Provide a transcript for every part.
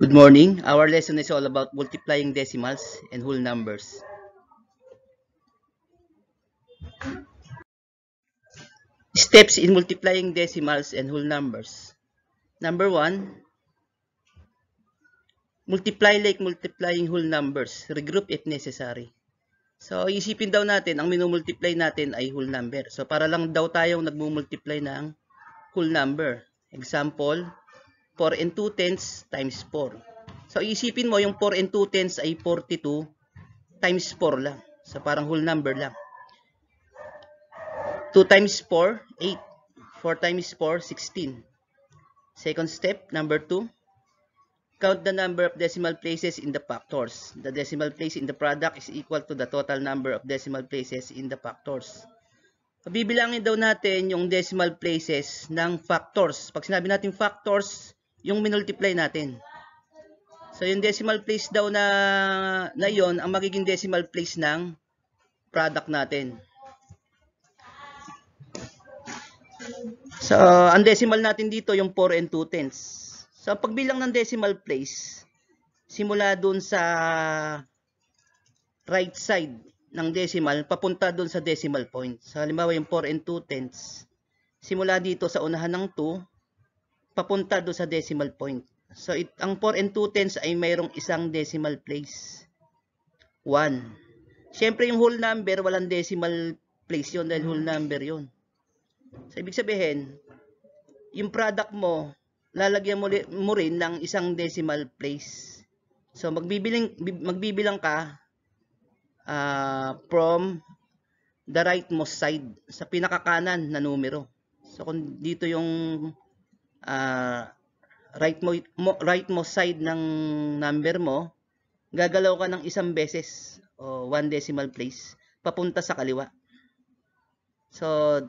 Good morning. Our lesson is all about multiplying decimals and whole numbers. Steps in multiplying decimals and whole numbers. Number 1, multiply like multiplying whole numbers. Regroup if necessary. So, isipin daw natin, ang minumultiply natin ay whole number. So, para lang daw tayong nagmumultiply ng whole number. Example, 4 and 2 tenths times 4. So, isipin mo, yung 4 and 2 tenths ay 42 times 4 lang. So, parang whole number lang. 2 times 4, 8. 4 times 4, 16. Second step, number 2. Count the number of decimal places in the factors. The decimal place in the product is equal to the total number of decimal places in the factors. Bibilangin daw natin yung decimal places ng factors. Pag sinabi natin factors, yung minultiply natin. So, yung decimal place daw na yon ang magiging decimal place ng product natin. So, ang decimal natin dito yung 4 and 2 tenths. So, pagbilang ng decimal place, simula dun sa right side ng decimal, papunta dun sa decimal point. So, halimbawa yung 4 and 2 tenths, simula dito sa unahan ng 2, papunta dun sa decimal point. So, ang 4 and 2 tenths ay mayroong isang decimal place. 1. Siyempre, yung whole number, walang decimal place yun dahil whole number yun. So, ibig sabihin, yung product mo, lalagyan mo rin ng isang decimal place. So, magbibilang ka from the rightmost side, sa pinakakanan na numero. So, kung dito yung rightmost side ng number mo, gagalaw ka ng isang beses o one decimal place papunta sa kaliwa. So,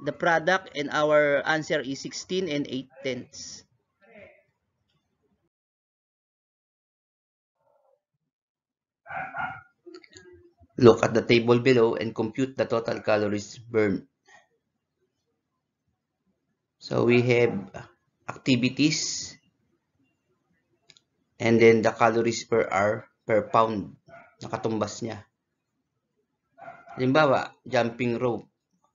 the product and our answer is 16 and 8 tenths. Look at the table below and compute the total calories burned. So we have activities and then the calories per hour per pound. Nakatumbas niya. Halimbawa, jumping rope.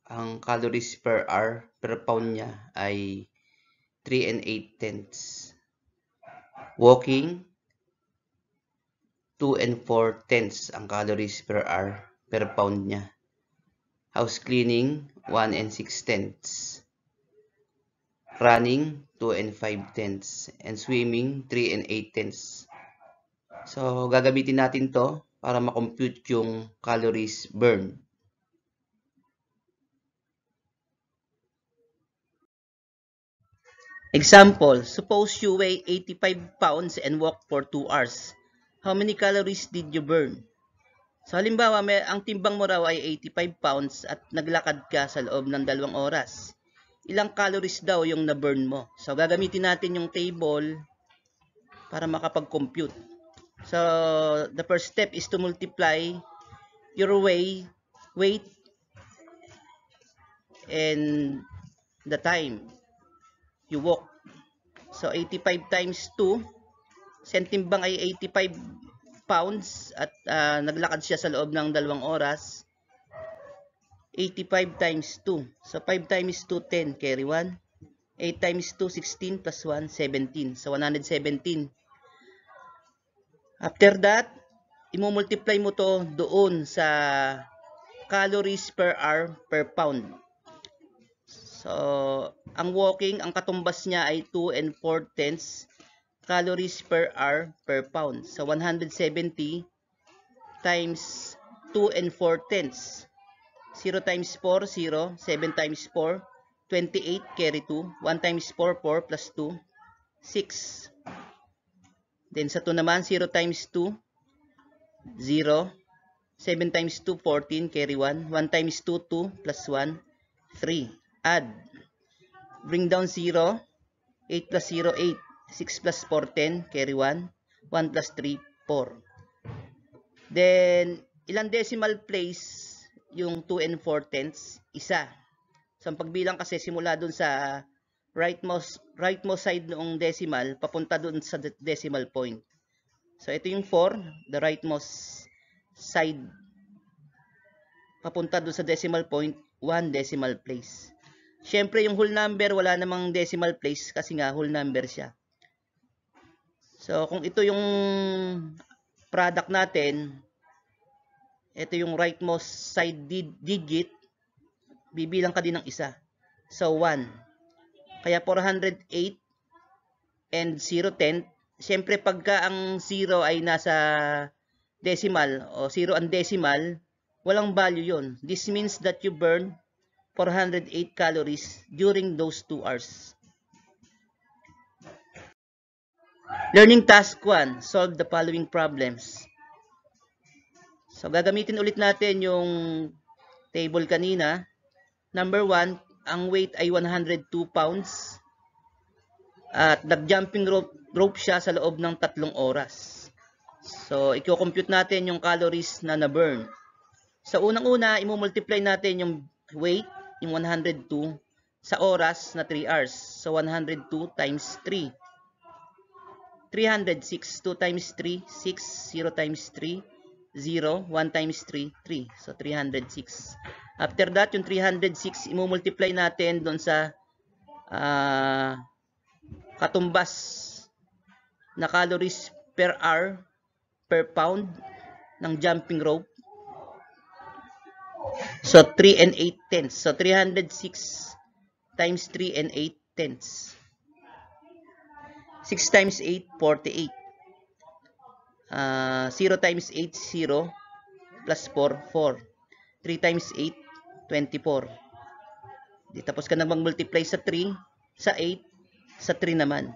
Ang calories per hour per pound niya ay 3 and 8 tenths. Walking, 2 and 4 tenths ang calories per hour per pound niya. House cleaning, 1 and 6 tenths. Running, 2 and 5 tenths. And swimming, 3 and 8 tenths. So, gagamitin natin to para makompute yung calories burned. Example, suppose you weigh 85 pounds and walk for 2 hours. How many calories did you burn? So, halimbawa, ang timbang mo raw ay 85 pounds at naglakad ka sa loob ng 2 oras. Ilang calories daw yung na-burn mo? So, gagamitin natin yung table para makapag-compute. So, the first step is to multiply your weight and the time you walk. So, 85 times 2, sentimbang ay 85 pounds at naglakad siya sa loob ng 2 oras. 85 times 2. So, 5 times 2, 10. Carry 1. 8 times 2, 16 plus 1, 17. So, 117. After that, imumultiply mo to doon sa calories per hour per pound. So, ang walking, ang katumbas niya ay 2 and 4 tenths calories per hour per pound. So, 170 times 2 and 4 tenths. 0 times 4, 0. 7 times 4, 28. Carry 2. 1 times 4, 4 plus 2, 6. Then, sa 2 naman, 0 times 2, 0. 7 times 2, 14. Carry 1. 1 times 2, 2 plus 1, 3. Add. Bring down 0. 8 plus 0, 8. 6 plus 4, 10. Carry 1. 1 plus 3, 4. Then, ilang decimal place yung 2 and 4 tenths? Isa. So, ang pagbilang kasi simula dun sa rightmost side noong decimal papunta doon sa decimal point. So ito yung 4, the rightmost side papunta doon sa decimal point, 1 decimal place. Syempre yung whole number wala namang decimal place kasi nga whole number siya. So kung ito yung product natin, ito yung rightmost side digit, bibilang ka din ng isa. So 1. Kaya 408 and 0/10. Siyempre pagka ang 0 ay nasa decimal o 0 ang decimal, walang value yon. This means that you burn 408 calories during those 2 hours. Learning task 1. Solve the following problems. So, gagamitin ulit natin yung table kanina. Number 1, ang weight ay 102 pounds. At nag-jumping rope siya sa loob ng 3 oras. So, i-compute natin yung calories na na-burn. So, unang-una, i-multiply natin yung weight, yung 102, sa oras na 3 hours. So, 102 times 3. 306. 2 times 3, 6. 0 times 3, 0, 1 times 3, 3. So, 306. After that, yung 306, i-multiply natin doon sa katumbas na calories per hour per pound ng jumping rope. So, 3 and 8 tenths. So, 306 times 3 and 8 tenths. 6 times 8, 48. 0 times 8, 0. Plus 4, 4. 3 times 8, 24. Di tapos ka na mag-multiply sa 3, sa 8, sa 3 naman.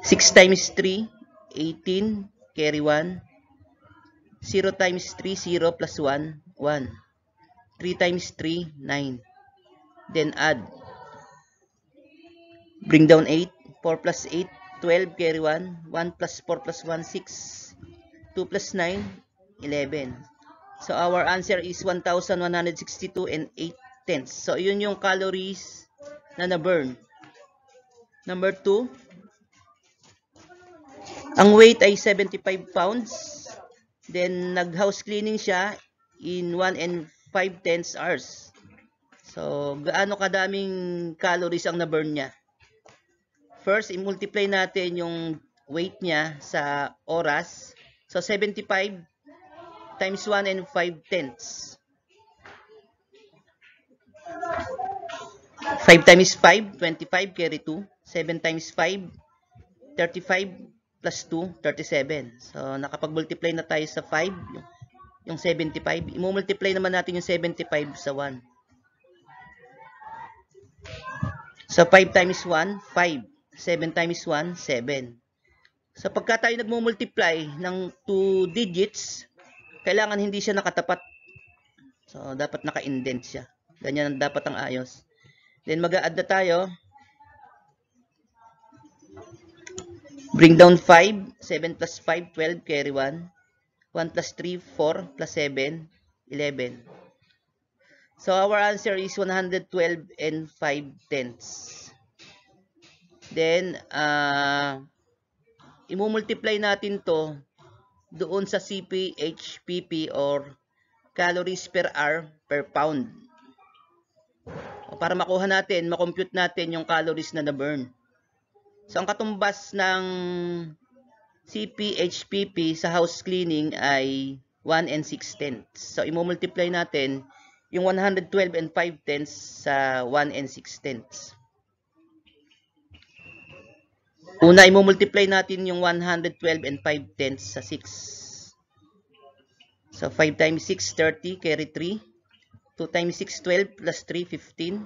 6 times 3, 18. Carry 1. 0 times 3, 0 plus 1, 1. 3 times 3, 9. Then add. Bring down 8. 4 plus 8, 12. Carry 1. 1 plus 4 plus 1, 6. 2 plus 9, 11. So, our answer is 1,162 and 8 tenths. So, yun yung calories na na-burn. Number 2. Ang weight ay 75 pounds. Then, nag-house cleaning siya in 1 and 5/10 hours. So, gaano kadaming calories ang na-burn niya? First, i-multiply natin yung weight niya sa oras. So, 75 times 1 and 5/10. 5 times 5, 25, carry 2. 7 times 5, 35, plus 2, 37. So, nakapag-multiply na tayo sa 5, yung 75. I-multiply naman natin yung 75 sa 1. So, 5 times 1, 5. 7 times 1, 7. So, pagka tayo nagmumultiply ng 2 digits, kailangan hindi siya nakatapat. So, dapat naka-indent siya. Ganyan ang dapat ang ayos. Then, mag-a-add na tayo. Bring down 5. 7 plus 5, 12. Carry 1. 1 plus 3, 4. Plus 7, 11. So, our answer is 112 and 5/10. Then, i-multiply natin to doon sa CPHPP or calories per hour per pound. O para makuha natin, makompute natin yung calories na na-burn. So, ang katumbas ng CPHPP sa house cleaning ay 1 and 6/10. So, i-multiply natin yung 112 and 5/10 sa 1 and 6/10. Una, i-multiply natin yung 112 and 5/10 sa 6. So, 5 times 6, 30. Carry 3. 2 times 6, 12. Plus 3, 15.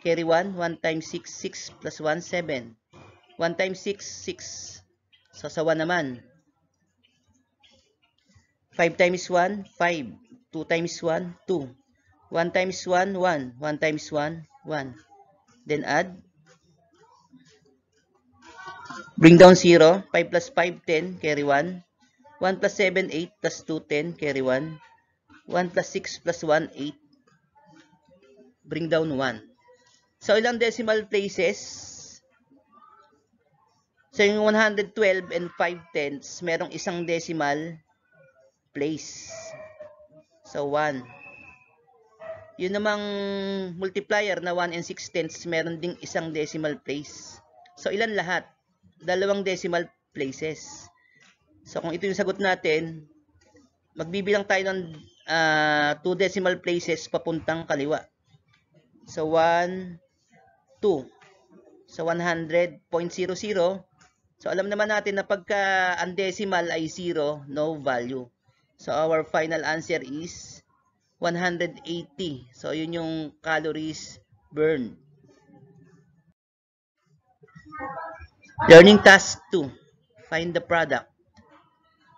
Carry 1. 1 times 6, 6. Plus 1, 7. 1 times 6, 6. So, sa 1 naman. 5 times 1, 5. 2 times 1, 2. 1 times 1, 1. 1 times 1, 1. Then add. Bring down 0. 5 plus 5, 10. Carry 1. 1 plus 7, 8. Plus 2, 10. Carry 1. 1 plus 6 plus 1, 8. Bring down 1. So, ilang decimal places? So, yung 112 and 5/10, merong isang decimal place. So, 1. Yun namang multiplier na 1 and 6/10, meron ding isang decimal place. So, ilan lahat? Dalawang decimal places. So, kung ito yung sagot natin, magbibilang tayo ng 2 decimal places papuntang kaliwa. So, 1, 2. So, 100.00. So, alam naman natin na pagka ang decimal ay 0, no value. So, our final answer is 180. So, yun yung calories burned. Learning task 2. Find the product.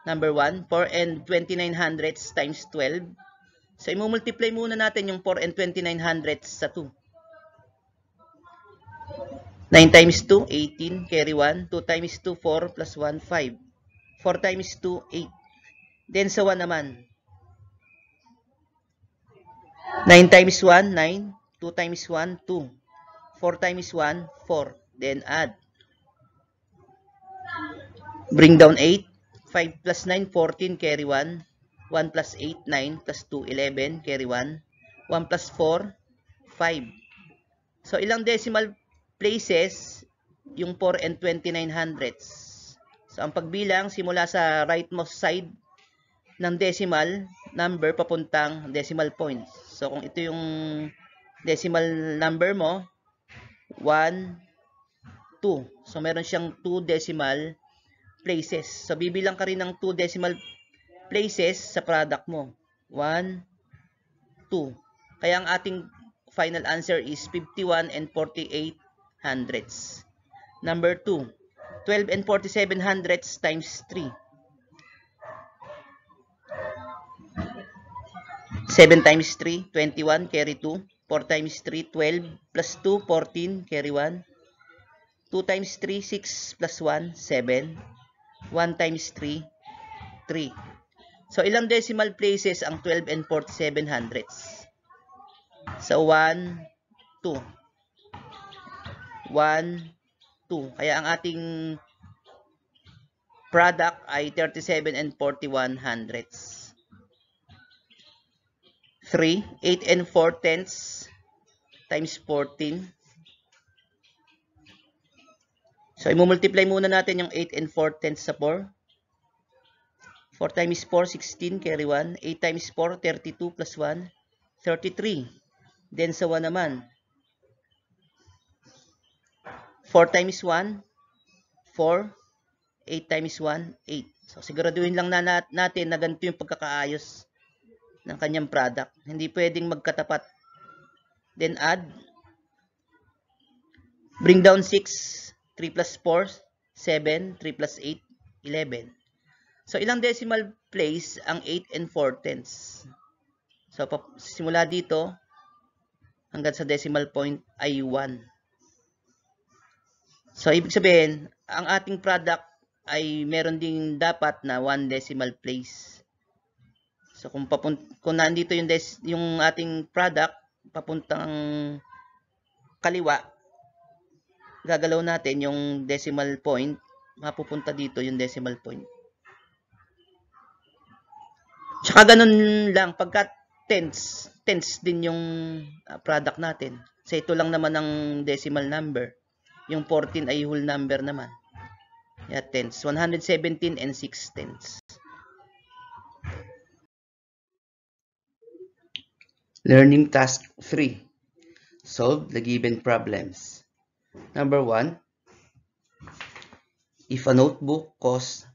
Number 1, 4 and 2900 times 12. So, i-multiply muna natin yung 4 and 2900 sa 2. 9 times 2, 18, carry 1. 2 times 2, 4, plus 1, 5. 4 times 2, 8. Then sa 1 naman. 9 times 1, 9. 2 times 1, 2. 4 times 1, 4. Then add. Bring down 8. 5 plus 9, 14, carry 1. 1 plus 8, 9, plus 2, 11, carry 1. 1 plus 4, 5. So, ilang decimal places yung 4 and 2900. So, ang pagbilang, simula sa rightmost side ng decimal number papuntang decimal point. So, kung ito yung decimal number mo, 1, 2. So, meron siyang 2 decimal places. So, bibilang ka rin ng 2 decimal places sa product mo. 1, 2. Kaya ang ating final answer is 51 and 48 hundredths. Number 2, 12 and 47 hundredths times 3. 7 times 3, 21, carry 2. 4 times 3, 12, plus 2, 14, carry 1. 2 times 3, 6, plus 1, 7. 1 times 3, 3. So, ilang decimal places ang 12 and 47 hundredths? So, 1, 2. 1, 2. Kaya ang ating product ay 37 and 41 hundredths. 3, 8 and 4 tenths times 14. So, i-multiply muna natin yung 8 and 4 tenths sa 4. 4 times 4, 16, carry 1. 8 times 4, 32, plus 1, 33. Then, sa 1 naman. 4 times 1, 4. 8 times 1, 8. So, siguraduhin lang natin na ganito yung pagkakaayos ng kanyang product. Hindi pwedeng magkatapat. Then, add. Bring down 6. 3 plus 4, 7. 3 plus 8, 11. So, ilang decimal place ang 8 and 4 tenths? So, simula dito hanggang sa decimal point ay 1. So, ibig sabihin, ang ating product ay meron ding dapat na 1 decimal place. So, kung nandito yung ating product, papuntang kaliwa, gagalaw natin yung decimal point, mapupunta dito yung decimal point. Tsaka ganun lang, pagka tenths din yung product natin. So, ito lang naman ang decimal number. Yung 14 ay whole number naman. Yeah, tenths. 117 and 6 tenths. Learning task 3. Solve the given problems. Number 1. If a notebook costs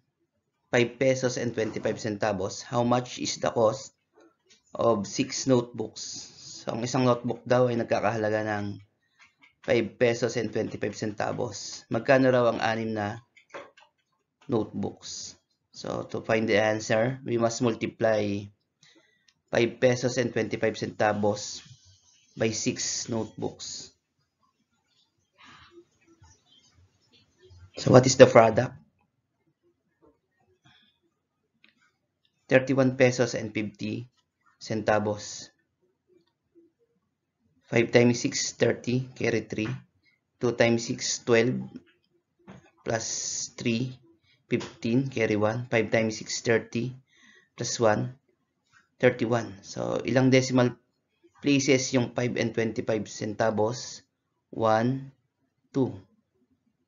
5 pesos and 25 centavos, how much is the cost of 6 notebooks? So, ang isang notebook daw ay nagkakahalaga ng 5 pesos and 25 centavos. Magkano raw ang 6 na notebooks? So, to find the answer, we must multiply 5 pesos and 25 centavos by 6 notebooks. So, what is the product? 31 pesos and 50 centavos. 5 times 6, 30, carry 3. 2 times 6, 12, plus 3, 15, carry 1. 5 times 6, 30, plus 1, 31. So, ilang decimal places yung 5 and 25 centavos? 1, 2.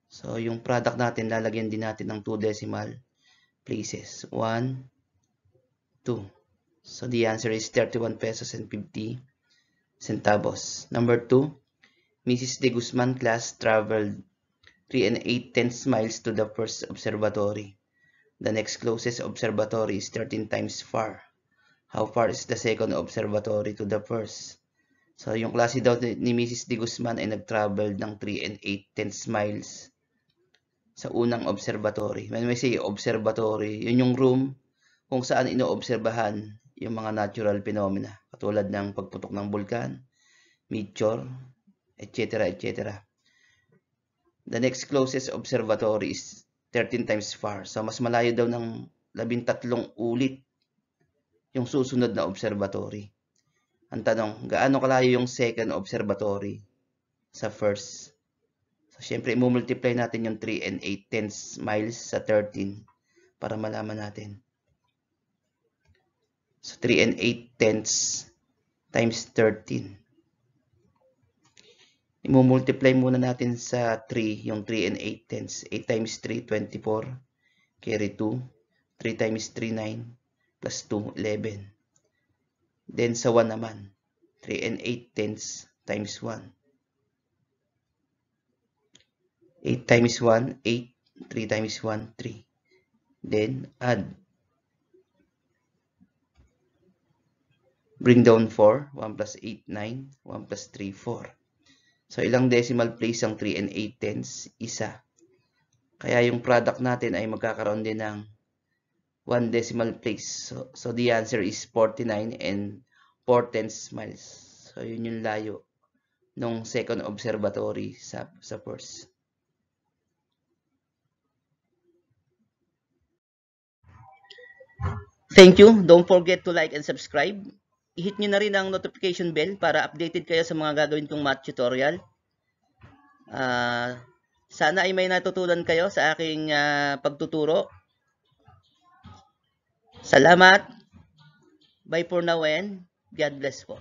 So, yung product natin, lalagyan din natin ng 2 decimal places. 1, 2. So, the answer is 31 pesos and 50 centavos. Number 2, Mrs. De Guzman class traveled 3 8/10 miles to the first observatory. The next closest observatory is 13 times far. How far is the second observatory to the first? So, yung klase daw ni Mrs. De Guzman ay nag-travel ng 3 8/10 miles sa unang observatory. When we say observatory, yun yung room kung saan inoobserbahan yung mga natural phenomena, katulad ng pagputok ng bulkan, meteor, etc. etc. The next closest observatory is 13 times far. So, mas malayo daw ng 13 ulit yung susunod na observatory. Ang tanong, gaano kalayo yung second observatory sa first? So, syempre, i-multiply natin yung 3 8/10 miles sa 13 para malaman natin. So, 3 8/10 times 13. I-multiply muna natin sa 3, yung 3 8/10. 8 times 3, 24. Carry 2. 3 times 3, 9. Plus 2, 11. Then sa 1 naman, 3 8/10 times 1. 8 times 1, 8. 3 times 1, 3. Then add. Bring down 4. 1 plus 8, 9. 1 plus 3, 4. So, ilang decimal place ang 3 8/10? Isa. Kaya yung product natin ay magkakaroon din ng 1 decimal place. So the answer is 49 and 4/10 miles. So, yun yung layo ng second observatory sa first. Thank you. Don't forget to like and subscribe. I-hit nyo na rin ang notification bell para updated kayo sa mga gagawin kong math tutorial. Sana ay may natutunan kayo sa aking pagtuturo. Salamat. Bye for now and God bless po.